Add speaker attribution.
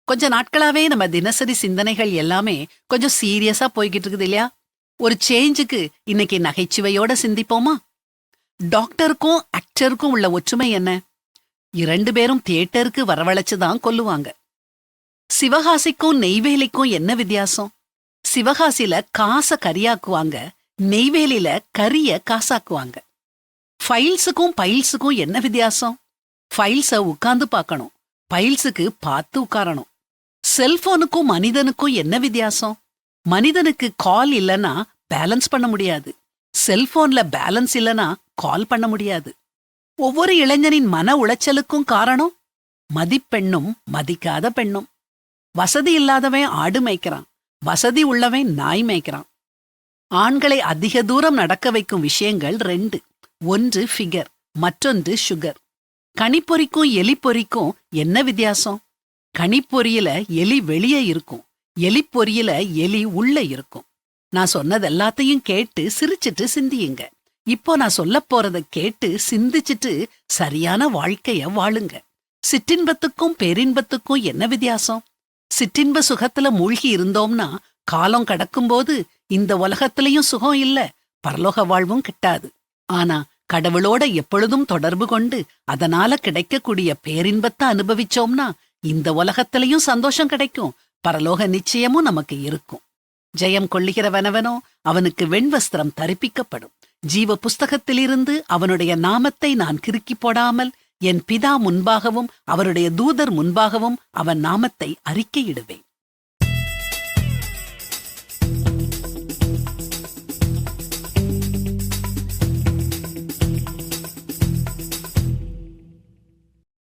Speaker 1: கொஞ்ச நாட்களாவே நம்ம தினசரி சிந்தனைகள் எல்லாமே கொஞ்சம் சீரியஸா போய்கிட்டு இருக்குது இல்லையா? ஒரு சேஞ்சுக்கு இன்னைக்கு நகைச்சுவையோட சிந்திப்போமா? டாக்டருக்கும் ஆக்டருக்கும் உள்ள ஒற்றுமை என்ன? 2 பேரும் தியேட்டருக்கு வரவழைச்சுதான் கொல்லுவாங்க. சிவகாசிக்கும் நெய்வேலிக்கும் என்ன வித்தியாசம்? சிவகாசில காச கரியாக்குவாங்க, நெய்வேலில கரிய காசாக்குவாங்க. ஃபைல்ஸுக்கும் பைல்ஸுக்கும் என்ன வித்தியாசம்? ஃபைல்ஸ உட்கார்ந்து பார்க்கணும், பைல்ஸுக்கு பார்த்து உட்காரணும். செல்போனுக்கும் மனிதனுக்கும் என்ன வித்தியாசம்? மனிதனுக்கு கால் இல்லனா பேலன்ஸ் பண்ண முடியாது, செல்போன்ல பேலன்ஸ் இல்லனா கால் பண்ண முடியாது. ஒவ்வொரு இளைஞனின் மன உளைச்சலுக்கும் காரணம் மதிப்பெண்ணும் மதிக்காத பெண்ணும். வசதி இல்லாதவன் ஆடு மேய்க்கிறான், வசதி உள்ளவன் நாய் மேய்க்கிறான். ஆண்களை அதிக தூரம் நடக்க வைக்கும் விஷயங்கள் 2. ஒன்று ஃபிகர், மற்றொன்று சுகர். கணிப்பொறிக்கும் எலிப்பொறிக்கும் என்ன வித்தியாசம்? கணிப்பொறியில எலி வெளியே இருக்கும், எலிப்பொறியில எலி உள்ள இருக்கும். நான் சொன்னது எல்லாத்தையும் கேட்டு சிரிச்சிட்டு சிந்தியுங்க. இப்போ நான் சொல்லப் போறத கேட்டு சிந்திச்சிட்டு சரியான வாழ்க்கைய வாழுங்க. சிற்றின்பத்துக்கும் பேரின்பத்துக்கும் என்ன வித்தியாசம்? சிற்றின்ப சுகத்துல மூழ்கி இருந்தோம்னா காலம் கடக்கும்போது இந்த உலகத்திலையும் சுகம் இல்ல, பரலோக வாழ்வும் கிட்டாது. ஆனா கடவுளோட எப்பொழுதும் தொடர்பு கொண்டு அதனால கிடைக்கக்கூடிய பேரின்பத்தை அனுபவிச்சோம்னா இந்த உலகத்திலையும் சந்தோஷம் கிடைக்கும், பரலோக நிச்சயமும் நமக்கு இருக்கும். ஜெயம் கொள்ளுகிறவனவனோ அவனுக்கு வெண்வஸ்திரம் தரிப்பிக்கப்படும். ஜீவ புஸ்தகத்திலிருந்து அவனுடைய நாமத்தை நான் கிறுக்கி போடாமல் என் பிதா முன்பாகவும் அவருடைய தூதர் முன்பாகவும் அவன் நாமத்தை அறிக்கையிடுவேன்.